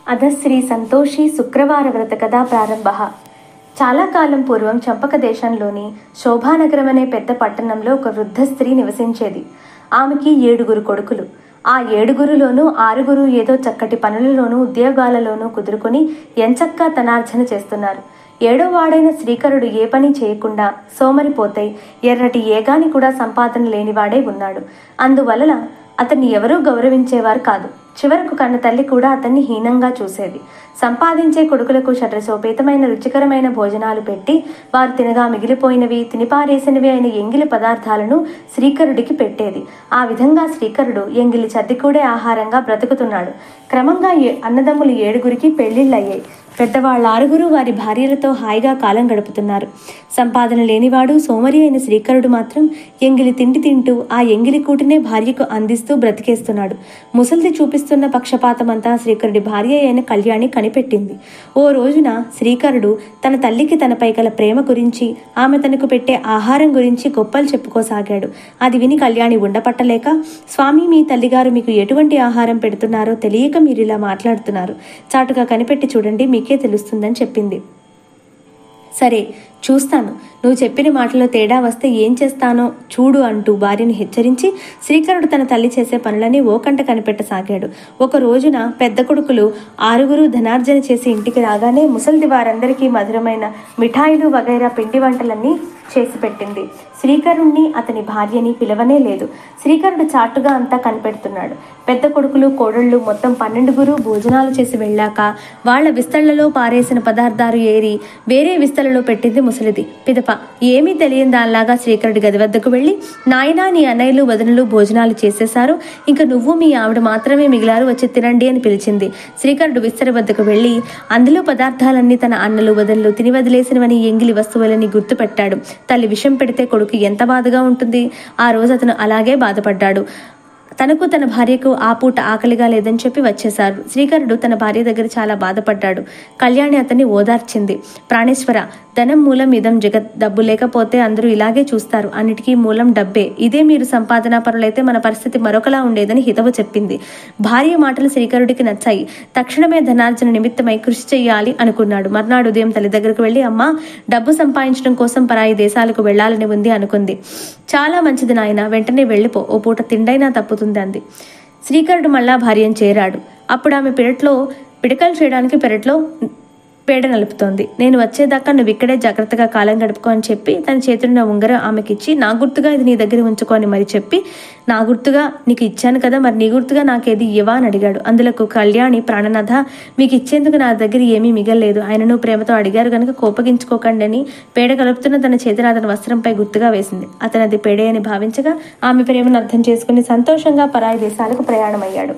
అధ శ్రీ సంతోషి శుక్రవార వ్రత కథా ప్రారంభ. చాలా కాలం పూర్వం చంపక దేశంలోని శోభానగరం అనే పెద్ద పట్టణంలో ఒక వృద్ధ స్త్రీ నివసించేది. ఆమెకి 7 కొడుకులు. ఆ 7గురిలోనూ 6 ఏదో చక్కటి పనులలోనూ ఉద్యోగాలలోనూ కుదురుకొని ఎంచక్కా ధనార్జన చేస్తున్నారు. 7వ వాడైన శ్రీకరుడు ఏ పని చేయకుండా సోమరిపోతై ఎర్రటి ఏగాని కూడా సంపాదన లేనివాడే ఉన్నాడు. అందువలన అతన్ని ఎవరూ గౌరవించేవారు కాదు. చివరకు కన్న తల్లి కూడా అతన్ని హీనంగా చూసేది. సంపాదించే కొడుకులకు షడ్రసోపేతమైన రుచికరమైన భోజనాలు పెట్టి వారు తినగా మిగిలిపోయినవి తినిపారేసినవి అయిన ఎంగిలి పదార్థాలను శ్రీకరుడికి పెట్టేది. ఆ విధంగా శ్రీకరుడు ఎంగిలి చద్దికూడే ఆహారంగా బ్రతుకుతున్నాడు. క్రమంగా అన్నదమ్ములు 7గురికి పెళ్లిళ్ళయ్యాయి. పెద్దవాళ్ళ 6 వారి భార్యలతో హాయిగా కాలం గడుపుతున్నారు. సంపాదన లేనివాడు సోమరి అయిన శ్రీకరుడు మాత్రం ఎంగిలి తిండి తింటూ ఆ ఎంగిలి కూటినే భార్యకు అందిస్తూ బ్రతికేస్తున్నాడు. ముసలిది చూపిస్తున్న పక్షపాతమంతా శ్రీకరుడి భార్య అయిన కళ్యాణి కనిపెట్టింది. ఓ రోజున శ్రీకరుడు తన తల్లికి తనపై గల ప్రేమ గురించి ఆమె తనకు పెట్టే ఆహారం గురించి గొప్పలు చెప్పుకోసాగాడు. అది విని కళ్యాణి ఉండపట్టలేక, స్వామి, మీ తల్లిగారు మీకు ఎటువంటి ఆహారం పెడుతున్నారో తెలియక మీరు ఇలా మాట్లాడుతున్నారు. చాటుగా కనిపెట్టి చూడండి, మీకే తెలుస్తుందని చెప్పింది. సరే, చూస్తాను. నువ్వు చెప్పిన మాటలో తేడా వస్తే ఏం చేస్తానో చూడు అంటూ భార్యని హెచ్చరించి శ్రీకరుడు తన తల్లి చేసే పనులని ఓకంట కనిపెట్టసాగాడు. ఒక రోజున పెద్ద కొడుకులు 6 ధనార్జన చేసి ఇంటికి రాగానే ముసలిది వారందరికీ మధురమైన మిఠాయిలు వగైరా పిండి వంటలన్నీ చేసి పెట్టింది. శ్రీకరుణ్ణి అతని భార్యని పిలవనే లేదు. శ్రీకరుడు చాటుగా అంతా కనిపెడుతున్నాడు. పెద్ద కొడుకులు కోడళ్ళు మొత్తం 12 భోజనాలు చేసి వెళ్ళాక వాళ్ల విస్తళ్లలో పారేసిన పదార్థాలు ఏరి వేరే విస్తళ్లలో పెట్టింది ముసలిది. పిదప ఏమీ తెలియని దానిలాగా శ్రీకరుడి గది వద్దకు వెళ్ళి, నాయనా, నీ అన్నయ్యలు వదనులు భోజనాలు చేసేశారు, ఇంకా నువ్వు మీ ఆవిడ మాత్రమే మిగిలారు, వచ్చి తినండి అని పిలిచింది. శ్రీకరుడు విస్తరి వద్దకు వెళ్ళి అందులో పదార్థాలన్నీ తన అన్నలు వదనులు తిని వదిలేసినవని ఎంగిలి వస్తువులని గుర్తుపెట్టాడు. తల్లి విషం పెడితే కొడుకు ఎంత బాధగా ఉంటుంది. ఆ రోజు అతను అలాగే బాధపడ్డాడు. తనకు తన భార్యకు ఆ పూట ఆకలిగా లేదని చెప్పి వచ్చేశారు. శ్రీకరుడు తన భార్య దగ్గర చాలా బాధపడ్డాడు. కళ్యాణి అతన్ని ఓదార్చింది. ప్రాణేశ్వర, ధనం మూలం ఇదం జగత్. డబ్బు లేకపోతే అందరూ ఇలాగే చూస్తారు. అన్నిటికీ మూలం డబ్బే. ఇదే మీరు సంపాదనా పరులైతే మన పరిస్థితి మరొకలా ఉండేదని హితవు చెప్పింది. భార్య మాటలు శ్రీకరుడికి నచ్చాయి. తక్షణమే ధనార్జన నిమిత్తమై కృషి చెయ్యాలి అనుకున్నాడు. మర్నాడు ఉదయం తల్లి దగ్గరకు వెళ్ళి, అమ్మా, డబ్బు సంపాదించడం కోసం పరాయి దేశాలకు వెళ్లాలని ఉంది అనుకుంది. చాలా మంచిది నాయన, వెంటనే వెళ్ళిపో, ఓ పూట తిండైనా తప్పుతుంది అంది. శ్రీకరుడు మళ్ళా భార్యను చేరాడు. అప్పుడు ఆమె పిడకలు చేయడానికి పెరట్లో పేడ నలుపుతోంది. నేను వచ్చేదాకా నువ్వు ఇక్కడే జాగ్రత్తగా కాలం గడుపుకో అని చెప్పి తన చేతున్న ఉంగరం ఆమెకిచ్చి, నా గుర్తుగా ఇది నీ దగ్గర ఉంచుకొని మరి చెప్పి, నా గుర్తుగా నీకు ఇచ్చాను కదా, మరి నీ గుర్తుగా నాకేది ఇవ్వా అని అడిగాడు. అందులకు కళ్యాణి, ప్రాణనాథ, మీకు ఇచ్చేందుకు నా దగ్గర ఏమీ మిగల్లేదు. ఆయనను ప్రేమతో అడిగారు కనుక కోపగించుకోకండి అని పేడ కలుపుతున్న తన చేతిని అతని వస్త్రంపై గుర్తుగా వేసింది. అతను అది పేడే అని భావించగా ఆమె ప్రేమను అర్థం చేసుకుని సంతోషంగా పరాయి దేశాలకు ప్రయాణమయ్యాడు.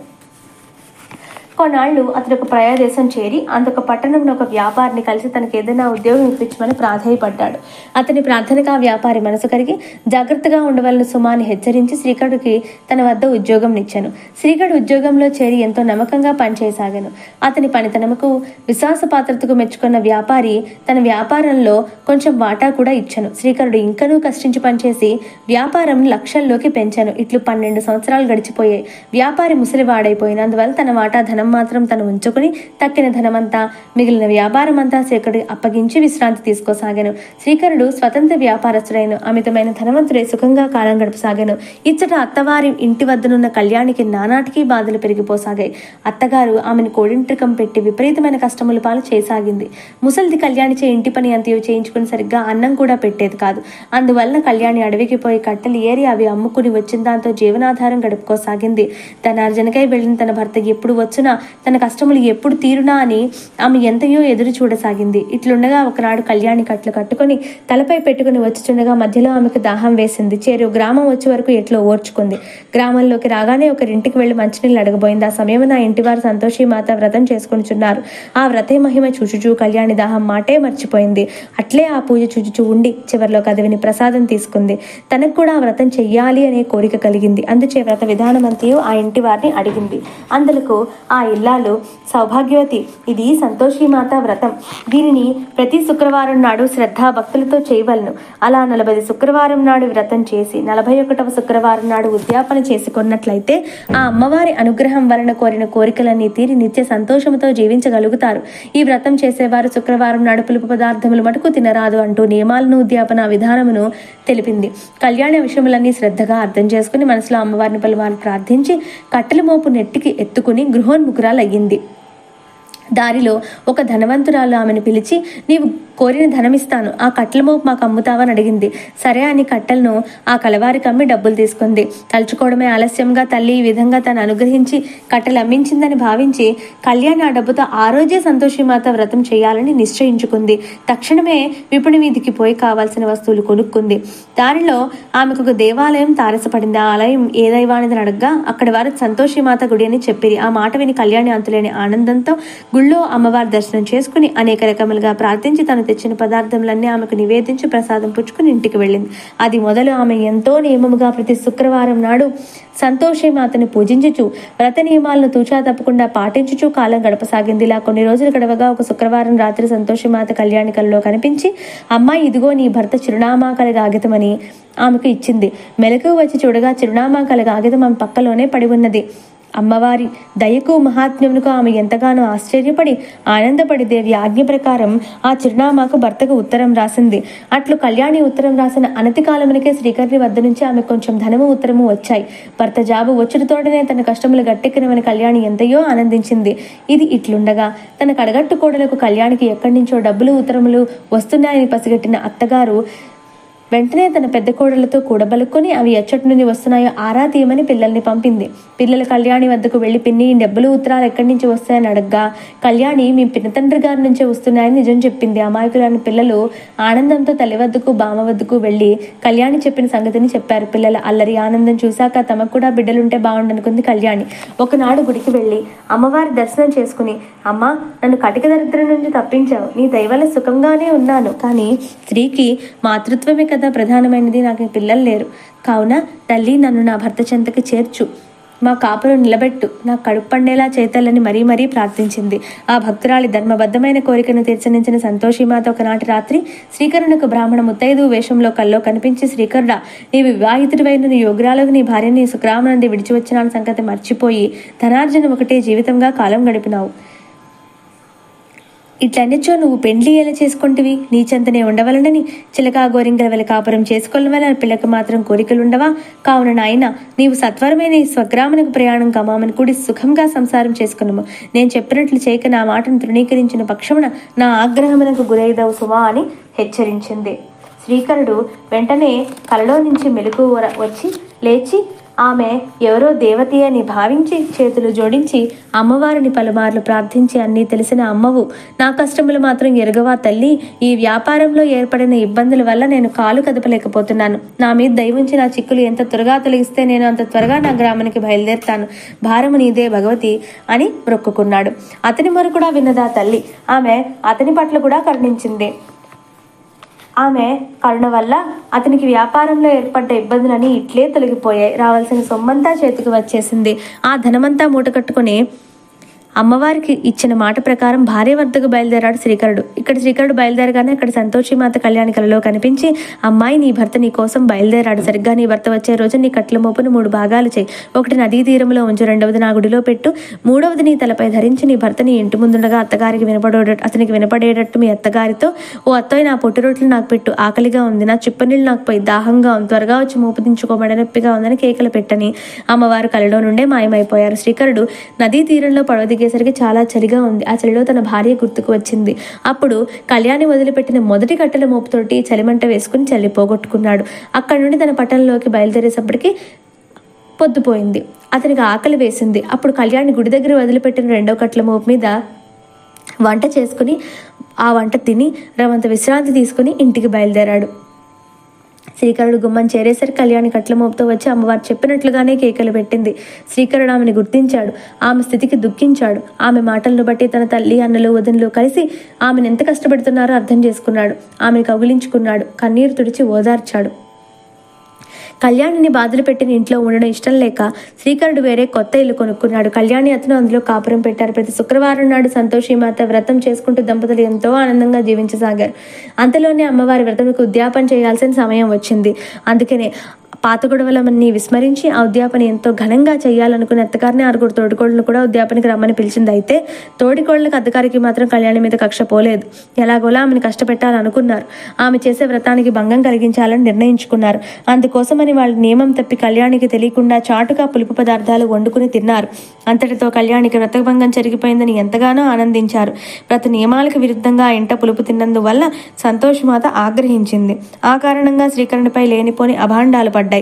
కొన్నాళ్లు అతను ఒక ప్రయాదేశం చేరి అందుకు పట్టణంలో ఒక వ్యాపారిని కలిసి తనకు ఏదైనా ఉద్యోగం ఇప్పించమని ప్రాధేయపడ్డాడు. అతని ప్రార్థనగా వ్యాపారి మనసు కరిగి జాగ్రత్తగా ఉండవలన సుమాని హెచ్చరించి శ్రీకరుడికి తన వద్ద ఉద్యోగం ఇచ్చాను. శ్రీకరుడు ఉద్యోగంలో చేరి ఎంతో నమ్మకంగా పనిచేయసాగాను. అతని పనితనముకు విశ్వాసపాత్రతకు మెచ్చుకున్న వ్యాపారి తన వ్యాపారంలో కొంచెం వాటా కూడా ఇచ్చాను. శ్రీకరుడు ఇంకనూ కష్టించి పనిచేసి వ్యాపారం లక్షల్లోకి పెంచాను. ఇట్లు 12 సంవత్సరాలు గడిచిపోయాయి. వ్యాపారి ముసలివాడైపోయినందువల్ల తన వాటా ధనం మాత్రం తను ఉంచుకుని తక్కిన ధనమంతా మిగిలిన వ్యాపారం అంతా శ్రీకరుడికి అప్పగించి విశ్రాంతి తీసుకోసాగాను. శ్రీకరుడు స్వతంత్ర వ్యాపారస్తుడైన అమితమైన ధనవంతుడే సుఖంగా కాలం గడపసాగాను. ఇచ్చట అత్తవారి ఇంటి వద్దనున్న కళ్యాణికి నానాటికి బాధలు పెరిగిపోసాగాయి. అత్తగారు ఆమెను కోడింట్రికం పెట్టి విపరీతమైన కష్టముల పాలు చేయసాగింది. ముసలిది కళ్యాణిచే ఇంటి పని అంతయో చేయించుకుని సరిగ్గా అన్నం కూడా పెట్టేది కాదు. అందువలన కళ్యాణి అడవికి పోయి కట్టెలు ఏరి అవి అమ్ముకుని వచ్చిన దాంతో జీవనాధారం గడుపుకోసాగింది. ధనార్జనకై వెళ్ళిన తన భర్త ఎప్పుడు వచ్చునా, తన కష్టములు ఎప్పుడు తీరునా అని ఆమె ఎంతయో ఎదురు చూడసాగింది. ఇట్లుండగా ఒకనాడు కళ్యాణి కట్లు కట్టుకుని తలపై పెట్టుకుని వచ్చుచుండగా మధ్యలో ఆమెకు దాహం వేసింది. చేరు గ్రామం వచ్చే వరకు ఎట్లో ఓర్చుకుంది. గ్రామంలోకి రాగానే ఒకరింటికి వెళ్లి మంచినీళ్ళు అడగబోయింది. ఆ సమయం నా ఇంటివారు సంతోషి మాత వ్రతం చేసుకునిచున్నారు. ఆ వ్రతే మహిమ చూచుచూ కళ్యాణి దాహం మాటే మర్చిపోయింది. అట్లే ఆ పూజ చూచుచూ ఉండి చివరిలో కదవిని ప్రసాదం తీసుకుంది. తనకు కూడా ఆ వ్రతం చెయ్యాలి అనే కోరిక కలిగింది. అందుచే వ్రత విధానమంతయు ఆ ఇంటి వారిని అడిగింది. అందులకు ఆ ఇల్లాలు సౌభాగ్యవతి. ఇది సంతోషిమాత వ్రతం. దీనిని ప్రతి శుక్రవారం నాడు శ్రద్ధాభక్తులతో చేయవలను. అలా 40 శుక్రవారం నాడు వ్రతం చేసి 41వ శుక్రవారం నాడు ఉద్యాపన చేసుకున్నట్లయితే ఆ అమ్మవారి అనుగ్రహం వలన కోరిన కోరికలన్నీ తీరి నిత్య సంతోషంతో జీవించగలుగుతారు. ఈ వ్రతం చేసేవారు శుక్రవారం నాడు పులుపు పదార్థములు మటుకు తినరాదు అంటూ నియమాలను, ఉద్యాపన విధానమును తెలిపింది. కళ్యాణ విషయములన్నీ శ్రద్ధగా అర్థం చేసుకుని మనసులో అమ్మవారిని పలుమార్లు ప్రార్థించి కట్టెల మోపు నెట్టికి ఎత్తుకుని గృహోన్ముఖురాలయ్యింది. దారిలో ఒక ధనవంతురాలు ఆమెను పిలిచి, నీవు కోరిన ధనమిస్తాను, ఆ కట్టెల మోపు మాకు అమ్ముతావని అడిగింది. సరే అని కట్టెలను ఆ కలవారికి అమ్మి డబ్బులు తీసుకుంది. తలుచుకోవడమే ఆలస్యంగా తల్లి ఈ విధంగా తను అనుగ్రహించి కట్టెలు అమ్మించిందని భావించి కళ్యాణి ఆ డబ్బుతో ఆ రోజే సంతోషిమాత వ్రతం చేయాలని నిశ్చయించుకుంది. తక్షణమే విపుణి వీధికి పోయి కావాల్సిన వస్తువులు కొనుక్కుంది. దానిలో ఆమెకు ఒక దేవాలయం తారసపడింది. ఆ ఆలయం ఏ దైవానిదని అడగ్గా అక్కడ వారు సంతోషిమాత గుడి అని చెప్పిరి. ఆ మాట విని కళ్యాణి అంతులేని ఆనందంతో గుళ్ళో అమ్మవారి దర్శనం చేసుకుని అనేక రకములుగా ప్రార్థించి తను తెచ్చిన పదార్థములన్నీ ఆమెకు నివేదించి ప్రసాదం పుచ్చుకుని ఇంటికి వెళ్ళింది. అది మొదలు ఆమె ఎంతో నియమముగా ప్రతి శుక్రవారం నాడు సంతోషిమాతను పూజించుచు వ్రత నియమాలను తూచా తప్పకుండా పాటించుచు కాలం గడపసాగింది. ఇలా కొన్ని రోజులు గడవగా ఒక శుక్రవారం రాత్రి సంతోషిమాత కళ్యాణి కలలో కనిపించి, అమ్మాయి ఇదిగో నీ భర్త చిరునామా కల కాగితమని ఆమెకు ఇచ్చింది. మెలకువ వచ్చి చూడగా చిరునామా కల కాగితం ఆమె పక్కలోనే పడి ఉన్నది. అమ్మవారి దయకు మహాత్మ్యమునకు ఆమె ఎంతగానో ఆశ్చర్యపడి ఆనందపడి దేవి ఆజ్ఞ ప్రకారం ఆ చిరునామాకు భర్తకు ఉత్తరం రాసింది. అట్లు కళ్యాణి ఉత్తరం రాసిన అనతి కాలమునకే శ్రీకర్ణి వద్ద నుంచి ఆమె కొంచెం ధనము ఉత్తరము వచ్చాయి. భర్త జాబు వచ్చుడితోటనే తన కష్టములు గట్టెక్కినవని కళ్యాణి ఎంతయో ఆనందించింది. ఇది ఇట్లుండగా తన కడగట్టు కోడలకు కళ్యాణికి ఎక్కడి నుంచో డబ్బులు ఉత్తరములు వస్తున్నాయని పసిగట్టిన అత్తగారు వెంటనే తన పెద్ద కోడలతో కూడబలుకొని అవి ఎచ్చటి నుండి వస్తున్నాయో ఆరా తీయమని పిల్లల్ని పంపింది. పిల్లలు కళ్యాణి వద్దకు వెళ్లి, పిన్ని డబ్బులు ఉత్తరాలు ఎక్కడి నుంచి వస్తాయని అడగ్గా కళ్యాణి మీ పినతండ్రి గారి నుంచే వస్తున్నాయని నిజం చెప్పింది. అమాయకులైన పిల్లలు ఆనందంతో తల్లి వద్దకు బామ వద్దకు వెళ్లి కళ్యాణి చెప్పిన సంగతిని చెప్పారు. పిల్లల అల్లరి ఆనందం చూశాక తమకు కూడా బిడ్డలుంటే బాగుండనుకుంది కళ్యాణి. ఒకనాడు గుడికి వెళ్లి అమ్మవారి దర్శనం చేసుకుని, అమ్మా నన్ను కటిక దరిద్రం నుంచి తప్పించావు, నీ దయవల్ల సుఖంగానే ఉన్నాను, కానీ స్త్రీకి మాతృత్వమే కదా ప్రధానమైనది, నాకు పిల్లలు లేరు, కావున తల్లి నన్ను నా భర్త చెంతకి చేర్చు, మా కాపురం నిలబెట్టు, నా కడుపు పండేలా చేతలని మరీ మరీ ప్రార్థించింది. ఆ భక్తురాలి ధర్మబద్ధమైన కోరికను తీర్చనించిన సంతోషిమాత ఒకనాటి రాత్రి శ్రీకరుణకు బ్రాహ్మణ ముత్తైదు వేషంలో కల్లో కనిపించి, శ్రీకరుడా నీవు వివాహితుడివైన నీ యోగ్రాలకు నీ భార్యని సుగ్రామనంది విడిచి వచ్చిన సంగతి మర్చిపోయి ధనార్జన ఒకటే జీవితంగా కాలం గడిపినావు. ఇట్లన్నిచ్చో నువ్వు పెండ్లి ఎలా చేసుకుంటివి, నీచెంతనే ఉండవలనని చిలకా గోరింగల వల్ల కాపురం చేసుకోవాలని పిల్లకి మాత్రం కోరికలుండవా? కావున నాయన నీవు సత్వరమైన ఈ స్వగ్రామనకు ప్రయాణం కమామని కూడి సుఖంగా సంసారం చేసుకున్నాము. నేను చెప్పినట్లు చేయక నా మాటను తృణీకరించిన పక్షమున నా ఆగ్రహమునకు గురైదవు సుమా అని హెచ్చరించింది. శ్రీకరుడు వెంటనే కలలో నుంచి మెలకు వచ్చి లేచి ఆమె ఎవరో దేవతి అని భావించి చేతులు జోడించి అమ్మవారిని పలుమార్లు ప్రార్థించి, అన్నీ తెలిసిన అమ్మవు, నా కష్టములు మాత్రం ఎరగవా తల్లి, ఈ వ్యాపారంలో ఏర్పడిన ఇబ్బందుల వల్ల నేను కాలు కదపలేకపోతున్నాను, నా మీద దయవుంచి నా చిక్కులు ఎంత త్వరగా తొలగిస్తే నేను అంత త్వరగా నా గ్రామానికి బయలుదేరుతాను, భారము నీదే భగవతి అని మొక్కుకున్నాడు. అతని మొర కూడా విన్నదా తల్లి. ఆమె అతని పట్ల కూడా కరుణించింది. ఆమె కరుణ వల్ల అతనికి వ్యాపారంలో ఏర్పడ్డ ఇబ్బందులని ఇట్లే తొలగిపోయాయి. రావాల్సిన సొమ్మంతా చేతికి వచ్చేసింది. ఆ ధనమంతా మూటకట్టుకుని అమ్మవారికి ఇచ్చిన మాట ప్రకారం భార్య వద్దకు బయలుదేరాడు శ్రీకరుడు. ఇక్కడ శ్రీకరుడు బయలుదేరగానే అక్కడ సంతోషిమాత కళ్యాణి కలలో కనిపించి, అమ్మాయి నీ భర్త నీ కోసం బయలుదేరాడు. సరిగ్గా నీ భర్త వచ్చే రోజు నీ కట్ల మోపును 3 భాగాలు చేయి. ఒకటి నదీ తీరంలో ఉంచు, 2వది నా గుడిలో పెట్టు, 3వది నీ తలపై ధరించి నీ భర్త నీ ఇంటి ముందుండగా అత్తగారికి అతనికి వినపడేటట్టు మీ అత్తగారితో, ఓ అత్తయ్య నా పొట్టి రొట్టెలు నాకు పెట్టు, ఆకలిగా ఉంది, నా చిప్పనీళ్ళు నాకు పోయి దాహంగా ఉంది, త్వరగా వచ్చి మోపు దించుకోబడనొప్పిగా ఉందని కేకలు పెట్టని అమ్మవారు కలలో నుండే మాయమైపోయారు. శ్రీకరుడు నదీ తీరంలో పడవ సరికి చాలా చలిగా ఉంది. ఆ చలిలో తన భార్య గుర్తుకు వచ్చింది. అప్పుడు కళ్యాణి వదిలిపెట్టిన మొదటి కట్టెల మోపుతోటి చలిమంట వేసుకుని చలి పోగొట్టుకున్నాడు. అక్కడి నుండి తన పట్టణంలోకి బయలుదేరేసప్పటికి పొద్దుపోయింది. అతనికి ఆకలి వేసింది. అప్పుడు కళ్యాణి గుడి దగ్గర వదిలిపెట్టిన 2వ కట్టెల మోపు మీద వంట చేసుకుని ఆ వంట తిని రవంత విశ్రాంతి తీసుకుని ఇంటికి బయలుదేరాడు. శ్రీకరుడు గుమ్మం చేరేసరికి కళ్యాణి కట్ల మోపుతో వచ్చి అమ్మవారు చెప్పినట్లుగానే కేకలు పెట్టింది. శ్రీకరుడు ఆమెను గుర్తించాడు. ఆమె స్థితికి దుఃఖించాడు. ఆమె మాటలను బట్టి తన తల్లి అన్నలు వదినలు కలిసి ఆమెను ఎంత కష్టపెడుతున్నారో అర్థం చేసుకున్నాడు. ఆమెను కౌగిలించుకున్నాడు. కన్నీరు తుడిచి ఓదార్చాడు. కళ్యాణిని బాధలు పెట్టిన ఇంట్లో ఉండడం ఇష్టం లేక శ్రీకరుడు వేరే కొత్త ఇల్లు కొనుక్కున్నాడు. కళ్యాణి అతను అందులో కాపురం పెట్టారు. ప్రతి శుక్రవారం నాడు సంతోషిమాత వ్రతం చేసుకుంటూ దంపతులు ఎంతో ఆనందంగా జీవించసాగారు. అంతలోనే అమ్మవారి వ్రతంకు ఉద్యాపన చేయాల్సిన సమయం వచ్చింది. అందుకనే పాత గొడవలన్నీ విస్మరించి ఆ ఉద్యాపన ఎంతో ఘనంగా చేయాలనుకున్న అత్తగారిని 6 తోడికోళ్లను కూడా ఉద్యాపనకి రమ్మని పిలిచింది. అయితే తోడికోళ్లకు అత్తగారికి మాత్రం కళ్యాణి మీద కక్ష పోలేదు. ఎలాగోలా ఆమెను కష్టపెట్టాలనుకున్నారు. ఆమె చేసే వ్రతానికి భంగం కలిగించాలని నిర్ణయించుకున్నారు. అందుకోసమని వాళ్ళు నియమం తప్పి కళ్యాణికి తెలియకుండా చాటుగా పులుపు పదార్థాలు వండుకుని తిన్నారు. అంతటితో కళ్యాణికి వ్రతభంగం జరిగిపోయిందని ఎంతగానో ఆనందించారు. వ్రత నియమాలకు విరుద్ధంగా ఆ ఇంట పులుపు తిన్నందువల్ల సంతోషమాత ఆగ్రహించింది. ఆ కారణంగా శ్రీకరునిపై లేనిపోని అభాండాలు పడ్డాయి.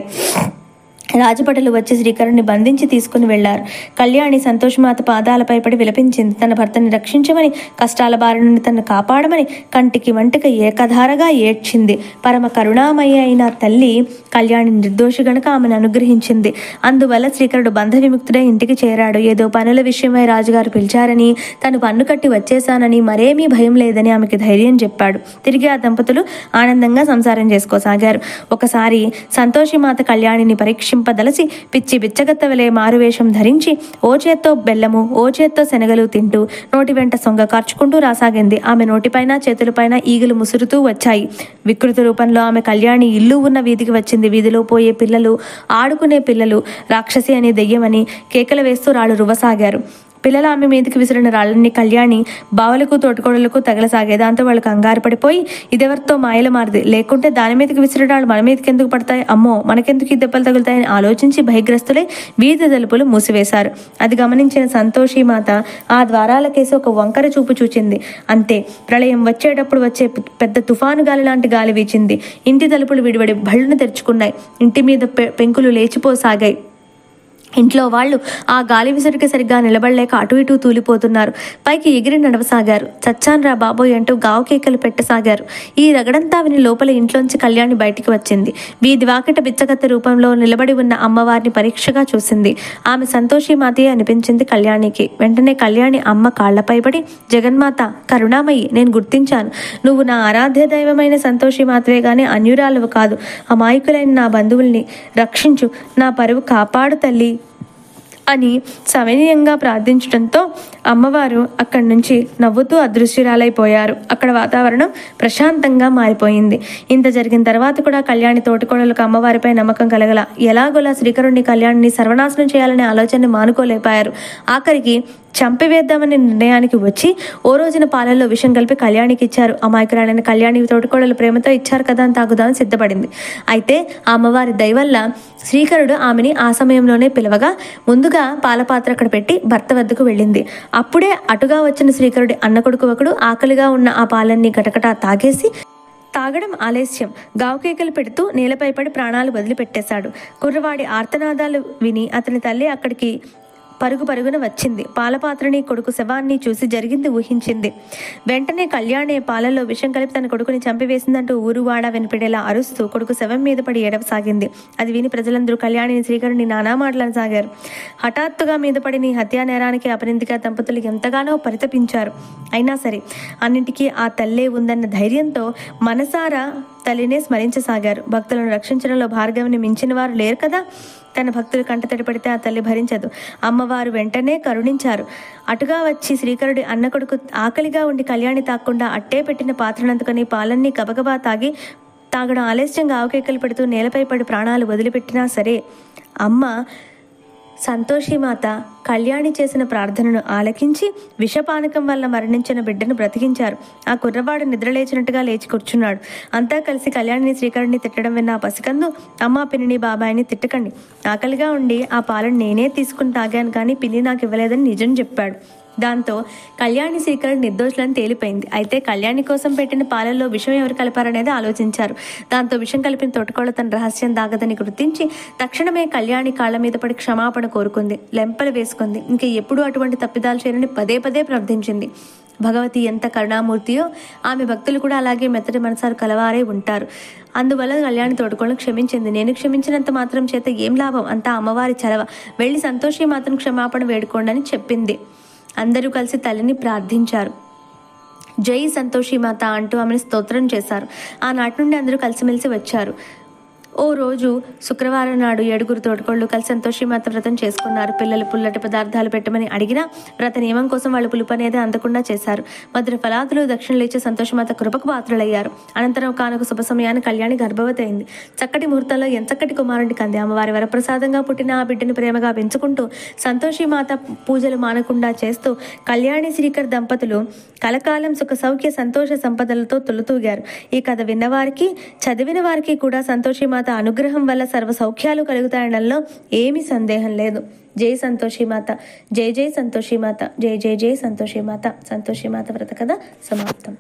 రాజభటులు వచ్చి శ్రీకరుణ్ణి బంధించి తీసుకుని వెళ్లారు. కళ్యాణి సంతోషమాత పాదాలపై పడి విలపించింది. తన భర్తని రక్షించమని, కష్టాల బారి నుండి తనను కాపాడమని కంటికి వంటికి ఏకధారగా ఏడ్చింది. పరమ కరుణామయ్య అయిన తల్లి కళ్యాణి నిర్దోషి గనక ఆమెను అనుగ్రహించింది. అందువల్ల శ్రీకరుడు బంధ విముక్తుడై ఇంటికి చేరాడు. ఏదో పనుల విషయమై రాజుగారు పిలిచారని, తను పన్ను కట్టి వచ్చేశానని, మరేమీ భయం లేదని ఆమెకి ధైర్యం చెప్పాడు. తిరిగి ఆ దంపతులు ఆనందంగా సంసారం చేసుకోసాగారు. ఒకసారి సంతోషిమాత కళ్యాణిని పరీక్షింపదలసి పిచ్చి బిచ్చగత్త వలె మారువేషం ధరించి ఓ చేత్తో బెల్లము, ఓ చేత్తో శనగలు తింటూ నోటి వెంట సొంగ కార్చుకుంటూ రాసాగింది. ఆమె నోటిపైన చేతులపైన ఈగలు ముసురుతూ వచ్చాయి. వికృత రూపంలో ఆమె కళ్యాణి ఇల్లు ఉన్న వీధికి వచ్చింది. వీధిలో పోయే పిల్లలు, ఆడుకునే పిల్లలు రాక్షసి అని, దెయ్యమని కేకలు వేస్తూ రాళ్ళు రువ్వసాగారు. పిల్లలు ఆమె మీదకి విసిరిన రాళ్ళని కళ్యాణి బావలకు తోటికోడలకు తగలసాగాయి. దాంతో వాళ్ళు కంగారు పడిపోయి ఇదెవరితో మాయల మారిది, లేకుంటే దాని మీదకి విసిరిన రాళ్ళు మన మీదకి ఎందుకు పడతాయి, అమ్మో మనకెందుకు ఈ దెబ్బలు తగులుతాయని ఆలోచించి భయగ్రస్తులై వీధి తలుపులు మూసివేశారు. అది గమనించిన సంతోషి మాత ఆ ద్వారాలకేసి ఒక వంకర చూపు చూచింది. అంతే, ప్రళయం వచ్చేటప్పుడు వచ్చే పెద్ద తుఫాను గాలి లాంటి గాలి వీచింది. ఇంటి తలుపులు విడివడి భళ్ళును తెరుచుకున్నాయి. ఇంటి మీద పెంకులు లేచిపోసాగాయి. ఇంట్లో వాళ్ళు ఆ గాలి విసురుకి సరిగ్గా నిలబడలేక అటు ఇటు తూలిపోతున్నారు. పైకి ఎగిరి నడవసాగారు. చచ్చాన్రా బాబోయ్ అంటూ గావు కేకలు పెట్టసాగారు. ఈ రగడంతా విని లోపల ఇంట్లోంచి కళ్యాణి బయటికి వచ్చింది. వీధి వాకిట బిచ్చగత్త రూపంలో నిలబడి ఉన్న అమ్మవారిని పరీక్షగా చూసింది. ఆమె సంతోషి మాతే అనిపించింది కళ్యాణికి. వెంటనే కళ్యాణి అమ్మ కాళ్లపై పడి, జగన్మాత కరుణామయ్యి, నేను గుర్తించాను. నువ్వు నా ఆరాధ్య దైవమైన సంతోషి మాతవే గాని అన్యురాలవు కాదు. అమాయకులైన నా బంధువుల్ని రక్షించు, నా పరువు కాపాడు తల్లి అని సవినయంగా ప్రార్థించడంతో అమ్మవారు అక్కడి నుంచి నవ్వుతూ అదృశ్యురాలైపోయారు. అక్కడ వాతావరణం ప్రశాంతంగా మారిపోయింది. ఇంత జరిగిన తర్వాత కూడా కళ్యాణి తోటికోడలకు అమ్మవారిపై నమ్మకం కలగల. ఎలాగోలా శ్రీకరుణ్ణి కళ్యాణిని సర్వనాశనం చేయాలనే ఆలోచనని మానుకోలేపారు. ఆఖరికి చంపివేద్దామనే నిర్ణయానికి వచ్చి ఓ రోజున పాలల్లో విషం కలిపి కళ్యాణికి ఇచ్చారు. అమాయకురాలైన కళ్యాణి తోటికోడలు ప్రేమతో ఇచ్చారు కదా అని తాగుదామని సిద్ధపడింది. అయితే ఆ అమ్మవారి దయవల్ల శ్రీకరుడు ఆమెని ఆ సమయంలోనే పిలవగా ముందుగా పాలపాత్ర అక్కడ పెట్టి భర్త వద్దకు వెళ్ళింది. అప్పుడే అటుగా వచ్చిన శ్రీకరుడి అన్న కొడుకు ఒకడు ఆకలిగా ఉన్న ఆ పాలన్నీ గటగటా తాగేసి, తాగడం ఆలస్యం గావుకేకలు పెడుతూ నేలపై పడి ప్రాణాలు వదిలిపెట్టేశాడు. కుర్రవాడి ఆర్తనాదాలు విని అతని తల్లి అక్కడికి పరుగున వచ్చింది. పాలపాత్రని, కొడుకు శవాన్ని చూసి జరిగింది ఊహించింది. వెంటనే కళ్యాణి పాలలో విషం కలిపి తన కొడుకుని చంపివేసిందంటూ ఊరువాడ వినిపడేలా అరుస్తూ కొడుకు శవం మీద పడి ఏడవసాగింది. అది విని ప్రజలందరూ కళ్యాణిని, శ్రీకరుని నానా మాటలనసాగారు. హఠాత్తుగా మీద పడిన ఈ హత్యా నేరానికి అపరిందిగా దంపతులు ఎంతగానో పరితపించారు. అయినా సరే అన్నింటికీ ఆ తల్లే ఉందన్న ధైర్యంతో మనసారా తల్లినే స్మరించసాగారు. భక్తులను రక్షించడంలో భార్గవిని మించిన వారు లేరు కదా. తన భక్తులు కంటతడి పడితే ఆ తల్లి భరించదు. అమ్మవారు వెంటనే కరుణించారు. అటుగా వచ్చి శ్రీకరుడి అన్న కొడుకు ఆకలిగా ఉండి కళ్యాణి తాక్కుండా అట్టే పెట్టిన పాత్రనందుకని పాలన్నీ గబగబా తాగడం ఆలస్యంగా ఆవుకేకలు పెడుతూ నేలపై పడి ప్రాణాలు వదిలిపెట్టినా సరే అమ్మ సంతోషిమాత కళ్యాణి చేసిన ప్రార్థనను ఆలకించి విషపానకం వల్ల మరణించిన బిడ్డను బ్రతికించారు. ఆ కుర్రవాడు నిద్రలేచినట్టుగా లేచి కూర్చున్నాడు. అంతా కలిసి కళ్యాణిని, శ్రీకరుడిని తిట్టడం విన్న ఆ పసికందు, అమ్మ పిన్ని బాబాయిని తిట్టకండి, ఆకలిగా ఉండి ఆ పాలను నేనే తీసుకుని తాగాను కానీ పిన్ని నాకు ఇవ్వలేదని నిజం చెప్పాడు. దాంతో కళ్యాణి, శ్రీకరుడు నిర్దోషులని తేలిపోయింది. అయితే కళ్యాణి కోసం పెట్టిన పాలల్లో విషం ఎవరు కలిపారనేది ఆలోచించారు. దాంతో విషం కలిపిన తోటకోళ్ళ తన రహస్యం దాగదని గుర్తించి తక్షణమే కళ్యాణి కాళ్ల మీద పడి క్షమాపణ కోరుకుంది, లెంపలు వేసుకుంది. ఇంకా ఎప్పుడూ అటువంటి తప్పిదాలు చేయని పదే ప్రార్థించింది. భగవతి ఎంత కరుణామూర్తియో ఆమె భక్తులు కూడా అలాగే మెత్తటి మనసారు కలవారే ఉంటారు. అందువల్ల కళ్యాణి తోటకోళ్ళను క్షమించింది. నేను క్షమించినంత మాత్రం చేత ఏం లాభం, అంతా అమ్మవారి చలవ, వెళ్ళి సంతోషి మాత్రం క్షమాపణ వేడుకోండి అని చెప్పింది. అందరూ కలిసి తల్లిని ప్రార్థించారు. జై సంతోషి మాత అంటూ ఆమెను స్తోత్రం చేశారు. ఆనాటి నుండి అందరూ కలిసిమెలిసి వచ్చారు. ఓ రోజు శుక్రవారం నాడు 7 తోటికోళ్లు కలిసి సంతోషిమాత వ్రతం చేసుకున్నారు. పిల్లలు పుల్లటి పదార్థాలు పెట్టమని అడిగినా వ్రత నియమం కోసం వాళ్ళు పులుపు అనేది అందకుండా చేశారు. మధుర ఫలాదులు దక్షిణలు ఇచ్చే సంతోషిమాత కృపకు పాత్రులయ్యారు. అనంతరం కానుక శుభ సమయాన్ని కళ్యాణి గర్భవతి అయింది. చక్కటి ముహూర్తంలో ఎంచక్కటి కుమారుడికి కంది. అమ్మవారి వరప్రసాదంగా పుట్టిన ఆ బిడ్డని ప్రేమగా పెంచుకుంటూ సంతోషిమాత పూజలు మానకుండా చేస్తూ కళ్యాణి శ్రీకర్ దంపతులు కలకాలం సుఖ సౌఖ్య సంతోష సంపదలతో తొలుతూగారు. ఈ కథ విన్నవారికి చదివిన వారికి కూడా సంతోషిమాత అనుగ్రహం వల్ల సర్వ సౌఖ్యాలు కలుగుతాయనలో ఏమీ సందేహం లేదు. జై సంతోషిమాత, జై జై సంతోషిమాత, జై జై జై సంతోషిమాత. సంతోషిమాత వ్రత కథ సమాప్తం.